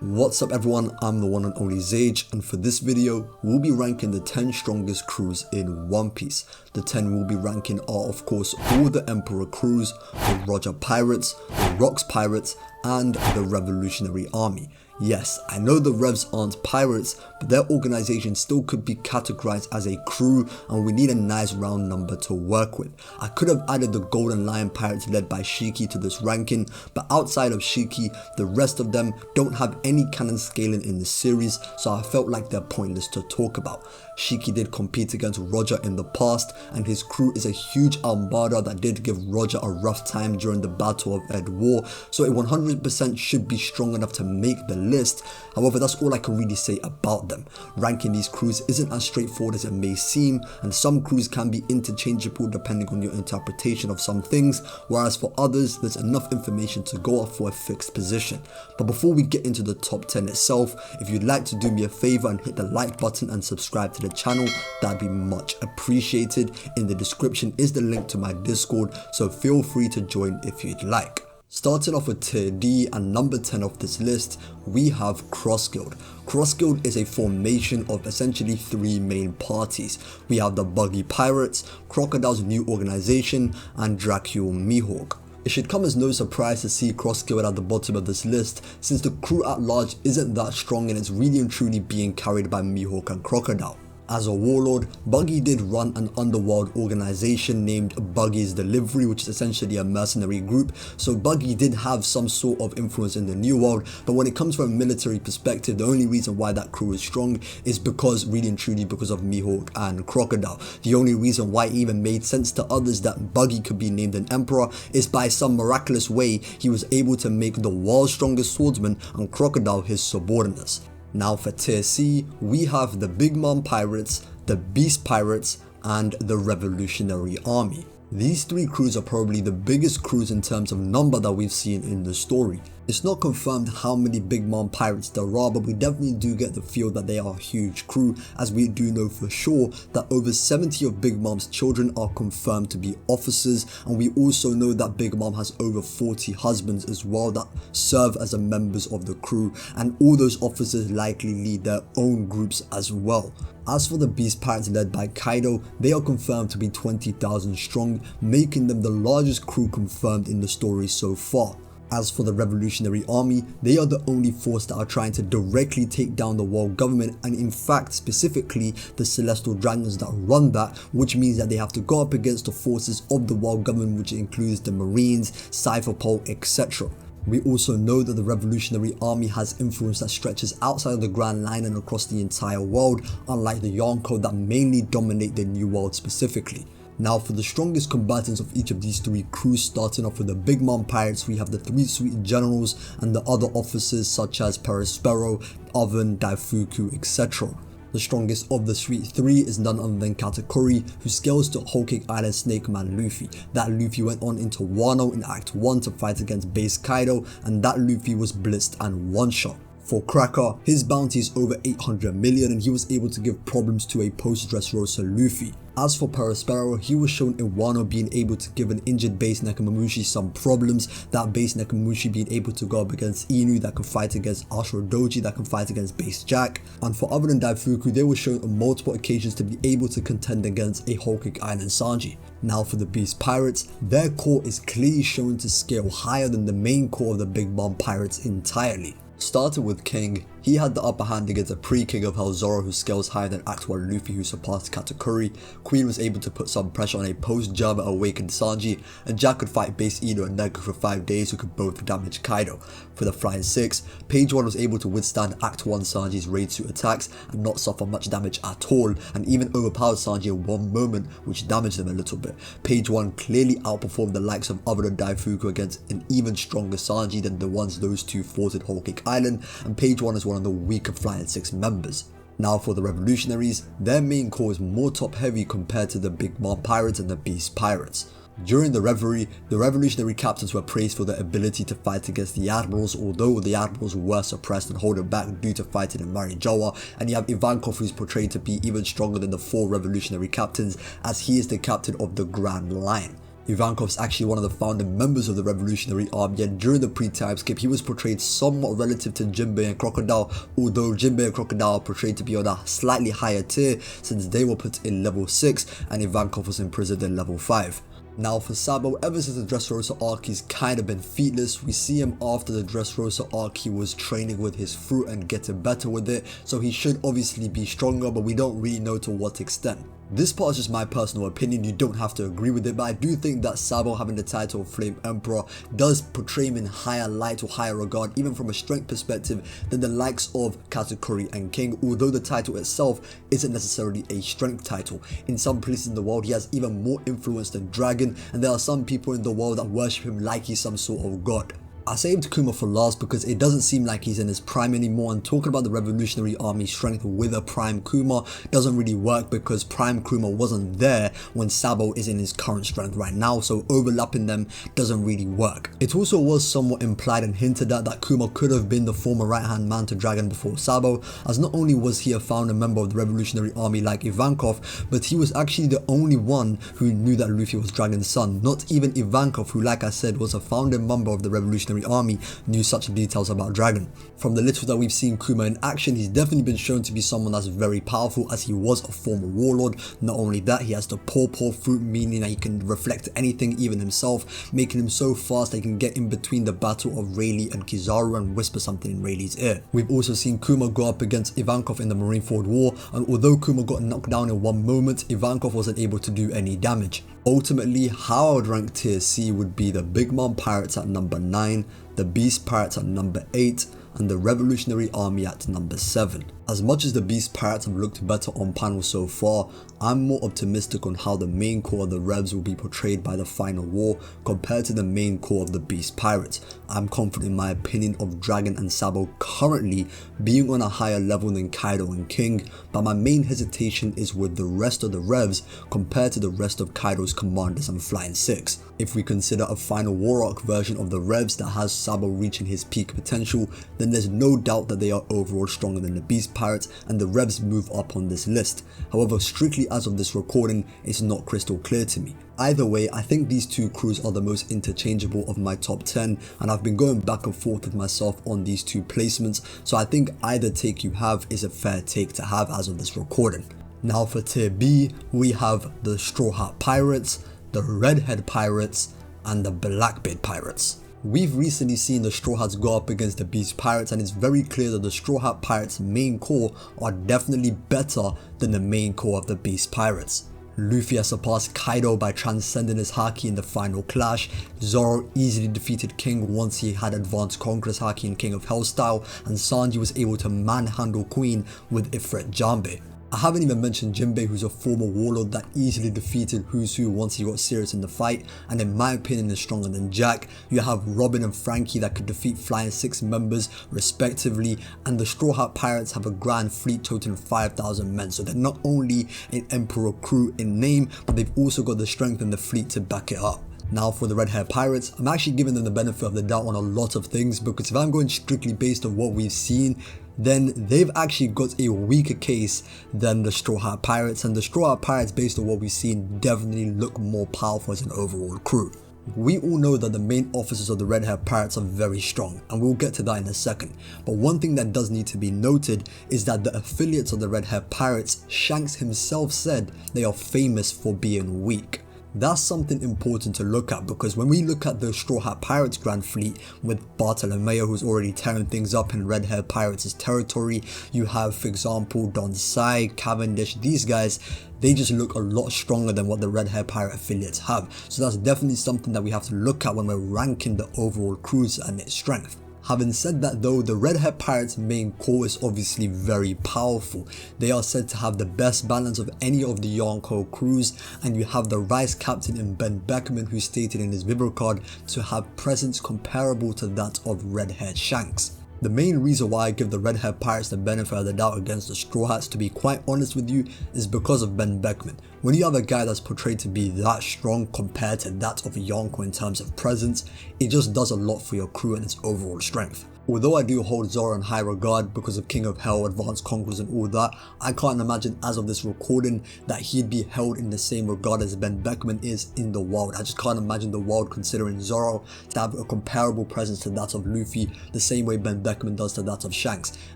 What's up everyone, I'm the one and only Zage, and for this video, we'll be ranking the 10 strongest crews in One Piece. The 10 we'll be ranking are of course all the Emperor crews, the Roger Pirates, the Rocks Pirates, and the Revolutionary Army. Yes, I know the Revs aren't pirates, but their organization still could be categorized as a crew, and we need a nice round number to work with. I could have added the Golden Lion Pirates led by Shiki to this ranking, but outside of Shiki, the rest of them don't have any canon scaling in the series, so I felt like they're pointless to talk about. Shiki did compete against Roger in the past, and his crew is a huge armada that did give Roger a rough time during the Battle of Ed War, so it 100% should be strong enough to make the list. However, that's all I can really say about them. Ranking these crews isn't as straightforward as it may seem, and some crews can be interchangeable depending on your interpretation of some things, whereas for others there's enough information to go off for a fixed position. But before we get into the top 10 itself, if you'd like to do me a favor and hit the like button and subscribe to the channel, that'd be much appreciated. In the description is the link to my Discord, so feel free to join if you'd like. Starting off with tier D and number 10 of this list, we have Cross Guild. Cross Guild is a formation of essentially three main parties. We have the Buggy Pirates, Crocodile's new organization, and Dracule Mihawk. It should come as no surprise to see Cross Guild at the bottom of this list, since the crew at large isn't that strong and it's really and truly being carried by Mihawk and Crocodile. As a warlord, Buggy did run an underworld organization named Buggy's Delivery, which is essentially a mercenary group, so Buggy did have some sort of influence in the New World, but when it comes from a military perspective, the only reason why that crew is strong is really and truly because of Mihawk and Crocodile. The only reason why it even made sense to others that Buggy could be named an emperor is by some miraculous way he was able to make the world's strongest swordsman and Crocodile his subordinates. Now for tier C, we have the Big Mom Pirates, the Beast Pirates, and the Revolutionary Army. These three crews are probably the biggest crews in terms of number that we've seen in the story. It's not confirmed how many Big Mom Pirates there are, but we definitely do get the feel that they are a huge crew, as we do know for sure that over 70 of Big Mom's children are confirmed to be officers, and we also know that Big Mom has over 40 husbands as well that serve as members of the crew, and all those officers likely lead their own groups as well. As for the Beast Pirates led by Kaido, they are confirmed to be 20,000 strong, making them the largest crew confirmed in the story so far. As for the Revolutionary Army, they are the only force that are trying to directly take down the world government, and in fact specifically the Celestial Dragons that run that, which means that they have to go up against the forces of the world government, which includes the Marines, Cypherpole, etc. We also know that the Revolutionary Army has influence that stretches outside of the Grand Line and across the entire world, unlike the Yonko that mainly dominate the New World specifically. Now for the strongest combatants of each of these three crews, starting off with the Big Mom Pirates, we have the three sweet generals and the other officers such as Perospero, Oven, Daifuku, etc. The strongest of the sweet three is none other than Katakuri, who scales to Whole Cake Island Snake Man Luffy. That Luffy went on into Wano in Act 1 to fight against Base Kaido, and that Luffy was blitzed and one-shot. For Cracker, his bounty is over 800 million and he was able to give problems to a post-Dressrosa Luffy. As for Perospero, he was shown in Wano being able to give an injured Base Nekomamushi some problems, that Base Nekomamushi being able to go up against Inu that can fight against Ashura Doji that can fight against Base Jack, and for Oven and Daifuku, they were shown on multiple occasions to be able to contend against a Whole Cake Island Sanji. Now for the Beast Pirates, their core is clearly shown to scale higher than the main core of the Big Mom Pirates entirely. Starting with King, he had the upper hand against a pre-King of Hell Zoro who scales higher than Act 1 Luffy who surpassed Katakuri, Queen was able to put some pressure on a post-Jama awakened Sanji, and Jack could fight Base Ino and Neko for 5 days who could both damage Kaido. For the Flying Six, Page 1 was able to withstand Act 1 Sanji's raid suit attacks and not suffer much damage at all, and even overpowered Sanji in one moment, which damaged him a little bit. Page 1 clearly outperformed the likes of Oven and Daifuku against an even stronger Sanji than the ones those two fought at Whole Cake Island, and Page 1 is one of the weaker Flying Six members. Now for the Revolutionaries, their main core is more top heavy compared to the Big Mom Pirates and the Beast Pirates. During the Reverie, the revolutionary captains were praised for their ability to fight against the admirals, although the admirals were suppressed and holding back due to fighting in Marijoa, and you have Ivankov, who's portrayed to be even stronger than the 4 revolutionary captains, as he is the captain of the Grand Line. Ivankov's actually one of the founding members of the Revolutionary Army, and during the pre-time skip he was portrayed somewhat relative to Jinbei and Crocodile, although Jinbei and Crocodile are portrayed to be on a slightly higher tier since they were put in level 6 and Ivankov was imprisoned in level 5. Now for Sabo, ever since the Dressrosa arc he's kind of been featless. We see him after the Dressrosa arc, he was training with his fruit and getting better with it, so he should obviously be stronger, but we don't really know to what extent. This part is just my personal opinion, you don't have to agree with it, but I do think that Sabo having the title of Flame Emperor does portray him in higher light or higher regard, even from a strength perspective, than the likes of Katakuri and King, although the title itself isn't necessarily a strength title. In some places in the world he has even more influence than Dragon, and there are some people in the world that worship him like he's some sort of god. I saved Kuma for last because it doesn't seem like he's in his prime anymore, and talking about the Revolutionary Army strength with a Prime Kuma doesn't really work because Prime Kuma wasn't there when Sabo is in his current strength right now, so overlapping them doesn't really work. It also was somewhat implied and hinted at that Kuma could have been the former right hand man to Dragon before Sabo, as not only was he a founding member of the Revolutionary Army like Ivankov, but he was actually the only one who knew that Luffy was Dragon's son. Not even Ivankov, who like I said was a founding member of the Revolutionary Army, knew such details about Dragon. From the little that we've seen Kuma in action, he's definitely been shown to be someone that's very powerful, as he was a former warlord. Not only that, he has the paw fruit, meaning that he can reflect anything, even himself, making him so fast that he can get in between the battle of Rayleigh and Kizaru and whisper something in Rayleigh's ear. We've also seen Kuma go up against Ivankov in the Marineford War, and although Kuma got knocked down in one moment, Ivankov wasn't able to do any damage. Ultimately, how I would rank tier C would be the Big Mom Pirates at number 9, the Beast Pirates at number 8, and the Revolutionary Army at number 7. As much as the Beast Pirates have looked better on panel so far, I'm more optimistic on how the main core of the Revs will be portrayed by the final war compared to the main core of the Beast Pirates. I'm confident in my opinion of Dragon and Sabo currently being on a higher level than Kaido and King, but my main hesitation is with the rest of the Revs compared to the rest of Kaido's commanders and Flying Six. If we consider a final war arc version of the Revs that has Sabo reaching his peak potential, then there's no doubt that they are overall stronger than the Beast Pirates, and the Revs move up on this list. However, strictly as of this recording, it's not crystal clear to me. Either way, I think these two crews are the most interchangeable of my top 10, and I've been going back and forth with myself on these two placements, so I think either take you have is a fair take to have as of this recording. Now for tier B, we have the Straw Hat Pirates, the Redhead Pirates, and the Blackbeard Pirates. We've recently seen the Straw Hats go up against the Beast Pirates, and it's very clear that the Straw Hat Pirates main core are definitely better than the main core of the Beast Pirates. Luffy has surpassed Kaido by transcending his haki in the final clash. Zoro easily defeated King once he had advanced Conqueror's haki in King of Hell style, and Sanji was able to manhandle Queen with Ifrit Jambe. I haven't even mentioned Jinbei, who's a former warlord that easily defeated Who's Who once he got serious in the fight, and in my opinion is stronger than Jack. You have Robin and Frankie that could defeat Flying Six members respectively, and the Straw Hat Pirates have a grand fleet totaling 5,000 men, so they're not only an Emperor crew in name, but they've also got the strength in the fleet to back it up. Now for the Red Hair Pirates, I'm actually giving them the benefit of the doubt on a lot of things, because if I'm going strictly based on what we've seen, then they've actually got a weaker case than the Straw Hat Pirates, and the Straw Hat Pirates, based on what we've seen, definitely look more powerful as an overall crew. We all know that the main officers of the Red Hair Pirates are very strong, and we'll get to that in a second, but one thing that does need to be noted is that the affiliates of the Red Hair Pirates, Shanks himself said they are famous for being weak. That's something important to look at, because when we look at the Straw Hat Pirates Grand Fleet with Bartolomeo, who's already tearing things up in Red Hair Pirates' territory, you have, for example, Don Sai, Cavendish, these guys, they just look a lot stronger than what the Red Hair Pirate affiliates have. So that's definitely something that we have to look at when we're ranking the overall crews and its strength. Having said that though, the Red Hair Pirates main core is obviously very powerful. They are said to have the best balance of any of the Yonko crews, and you have the Vice Captain in Ben Beckman, who stated in his Viver card to have presence comparable to that of Red Haired Shanks. The main reason why I give the Red Hair Pirates the benefit of the doubt against the Straw Hats, to be quite honest with you, is because of Ben Beckman. When you have a guy that's portrayed to be that strong compared to that of Yonko in terms of presence, it just does a lot for your crew and its overall strength. Although I do hold Zoro in high regard because of King of Hell, Advanced Conquerors and all that, I can't imagine as of this recording that he'd be held in the same regard as Ben Beckman is in the world. I just can't imagine the world considering Zoro to have a comparable presence to that of Luffy, the same way Ben Beckman does to that of Shanks.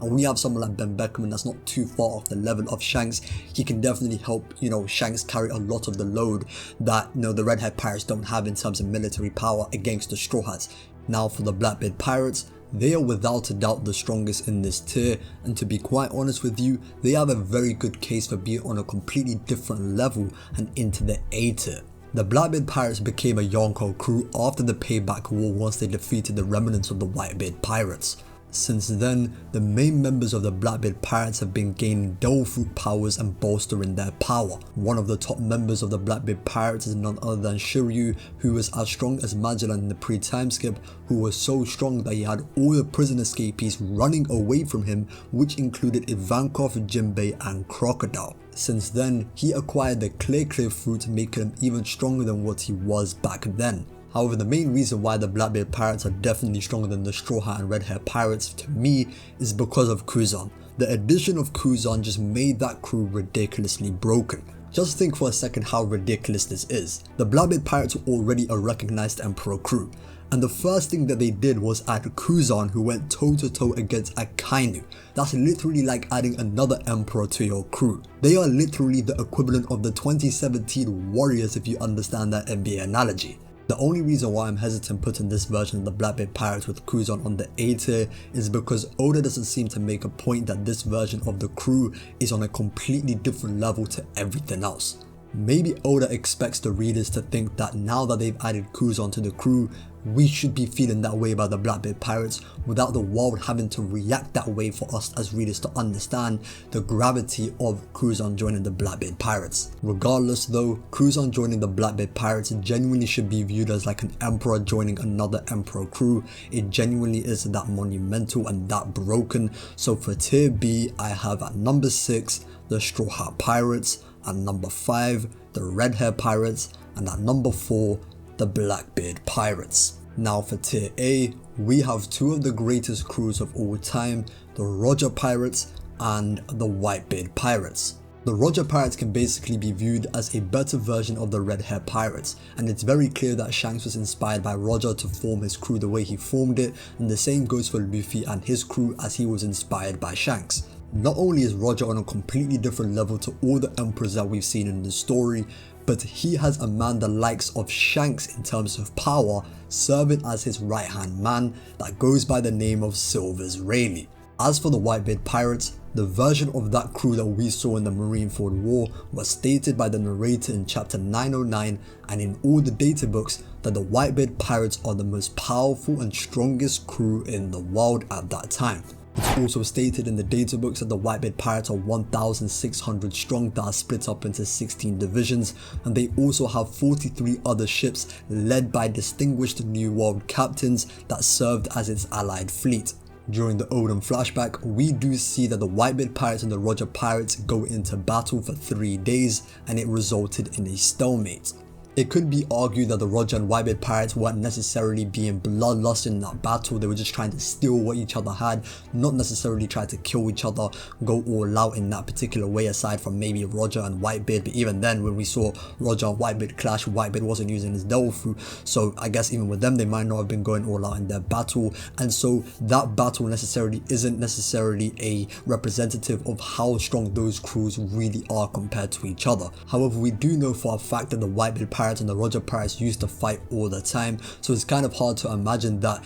And when you have someone like Ben Beckman that's not too far off the level of Shanks, he can definitely help, Shanks carry a lot of the load that, the Red Hair Pirates don't have in terms of military power against the Straw Hats. Now for the Blackbeard Pirates, they are without a doubt the strongest in this tier, and to be quite honest with you, they have a very good case for being on a completely different level and into the A tier. The Blackbeard Pirates became a Yonko crew after the Payback War once they defeated the remnants of the Whitebeard Pirates. Since then, the main members of the Blackbeard Pirates have been gaining Devil Fruit powers and bolstering their power. One of the top members of the Blackbeard Pirates is none other than Shiryu, who was as strong as Magellan in the pre-time skip, who was so strong that he had all the prison escapees running away from him, which included Ivankov, Jinbei and Crocodile. Since then, he acquired the Clear Fruit, making him even stronger than what he was back then. However, the main reason why the Blackbeard Pirates are definitely stronger than the Straw Hat and Red Hair Pirates to me is because of Kuzan. The addition of Kuzan just made that crew ridiculously broken. Just think for a second how ridiculous this is. The Blackbeard Pirates were already a recognized Emperor crew, and the first thing that they did was add Kuzan, who went toe to toe against Akainu. That's literally like adding another Emperor to your crew. They are literally the equivalent of the 2017 Warriors, if you understand that NBA analogy. The only reason why I'm hesitant putting this version of the Blackbeard Pirates with Kuzan on the A tier is because Oda doesn't seem to make a point that this version of the crew is on a completely different level to everything else. Maybe Oda expects the readers to think that now that they've added Kuzan to the crew, we should be feeling that way about the Blackbeard Pirates without the world having to react that way for us as readers to understand the gravity of Kuzan joining the Blackbeard Pirates. Regardless though, Kuzan joining the Blackbeard Pirates genuinely should be viewed as like an emperor joining another emperor crew. It genuinely is that monumental and that broken. So for tier B, I have at number 6 the Straw Hat Pirates, at number 5 the Red Hair Pirates, and at number 4 the Blackbeard Pirates. Now for tier A, we have two of the greatest crews of all time, the Roger Pirates and the Whitebeard Pirates. The Roger Pirates can basically be viewed as a better version of the Red Hair Pirates, and it's very clear that Shanks was inspired by Roger to form his crew the way he formed it, and the same goes for Luffy and his crew as he was inspired by Shanks. Not only is Roger on a completely different level to all the emperors that we've seen in the story, but he has a man the likes of Shanks in terms of power, serving as his right hand man that goes by the name of Silvers Rayleigh. As for the Whitebeard Pirates, the version of that crew that we saw in the Marineford War was stated by the narrator in chapter 909 and in all the data books that the Whitebeard Pirates are the most powerful and strongest crew in the world at that time. It's also stated in the data books that the Whitebeard Pirates are 1,600 strong that are split up into 16 divisions, and they also have 43 other ships led by distinguished New World captains that served as its allied fleet. During the Oden flashback, we do see that the Whitebeard Pirates and the Roger Pirates go into battle for 3 days, and it resulted in a stalemate. It could be argued that the Roger and Whitebeard Pirates weren't necessarily being bloodlust in that battle, they were just trying to steal what each other had, not necessarily try to kill each other, go all out in that particular way, aside from maybe Roger and Whitebeard. But even then, when we saw Roger and Whitebeard clash, Whitebeard wasn't using his Devil Fruit, so I guess even with them they might not have been going all out in their battle, and so that battle isn't necessarily a representative of how strong those crews really are compared to each other. However, we do know for a fact that the Whitebeard Pirates and the Roger Pirates used to fight all the time, so it's kind of hard to imagine that,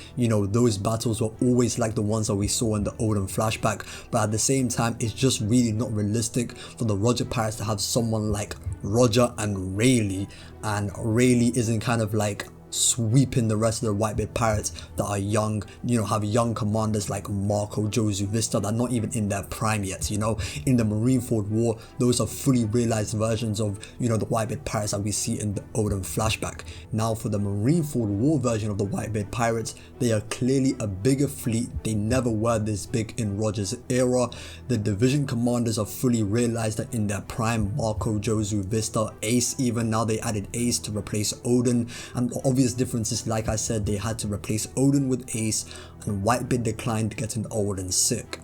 those battles were always like the ones that we saw in the Oden flashback, but at the same time it's just really not realistic for the Roger Pirates to have someone like Roger and Rayleigh, and Rayleigh isn't kind of like sweeping the rest of the Whitebeard Pirates that are young, have young commanders like Marco, Josu, Vista that are not even in their prime yet. In the Marineford War, those are fully realized versions of, the Whitebeard Pirates that we see in the Oden flashback. Now for the Marineford War version of the Whitebeard Pirates, they are clearly a bigger fleet. They never were this big in Roger's era. The division commanders are fully realized that in their prime, Marco, Josu, Vista, Ace even. Now they added Ace to replace Oden, and obviously obvious differences, like I said, they had to replace Odin with Ace, and Whitebeard declined getting old and sick.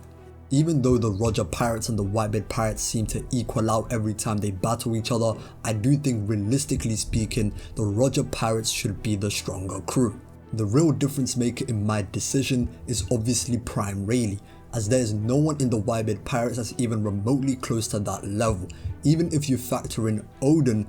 Even though the Roger Pirates and the Whitebeard Pirates seem to equal out every time they battle each other, I do think realistically speaking, the Roger Pirates should be the stronger crew. The real difference maker in my decision is obviously Prime Rayleigh, as there is no one in the Whitebeard Pirates that's even remotely close to that level. Even if you factor in Odin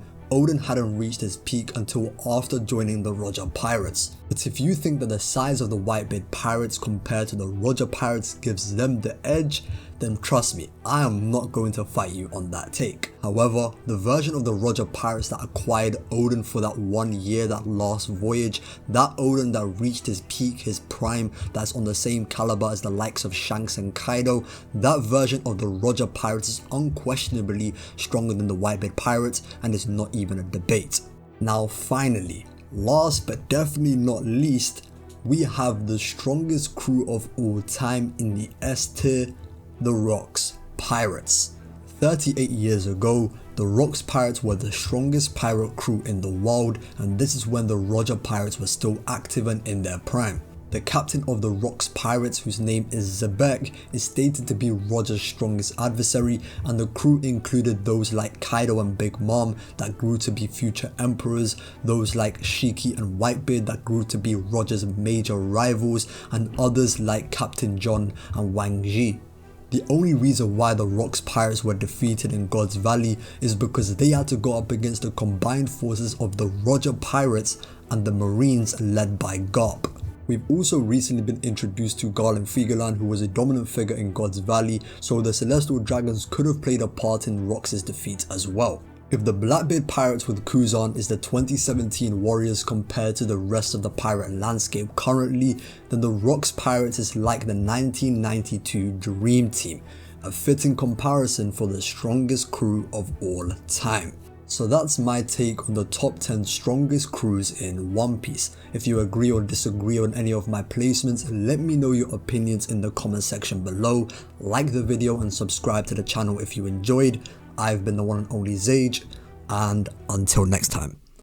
hadn't reached his peak until after joining the Roger Pirates. But if you think that the size of the Whitebeard Pirates compared to the Roger Pirates gives them the edge, then trust me, I am not going to fight you on that take. However, the version of the Roger Pirates that acquired Odin for that 1 year, that last voyage, that Odin that reached his peak, his prime, that's on the same caliber as the likes of Shanks and Kaido, that version of the Roger Pirates is unquestionably stronger than the Whitebeard Pirates, and is not even a debate. Now finally, last but definitely not least, we have the strongest crew of all time in the S tier, the Rocks Pirates. 38 years ago, the Rocks Pirates were the strongest pirate crew in the world, and this is when the Roger Pirates were still active and in their prime. The captain of the Rocks Pirates, whose name is Zebek, is stated to be Roger's strongest adversary, and the crew included those like Kaido and Big Mom that grew to be future emperors, those like Shiki and Whitebeard that grew to be Roger's major rivals, and others like Captain John and Wang Ji. The only reason why the Rocks Pirates were defeated in God's Valley is because they had to go up against the combined forces of the Roger Pirates and the Marines led by Garp. We've also recently been introduced to Garland Figeland, who was a dominant figure in God's Valley, so the Celestial Dragons could have played a part in Rocks' defeat as well. If the Blackbeard Pirates with Kuzan is the 2017 Warriors compared to the rest of the pirate landscape currently, then the Rocks Pirates is like the 1992 Dream Team, a fitting comparison for the strongest crew of all time. So that's my take on the top 10 strongest crews in One Piece. If you agree or disagree on any of my placements, let me know your opinions in the comment section below. Like the video and subscribe to the channel if you enjoyed. I've been the one and only Sage, and until next time.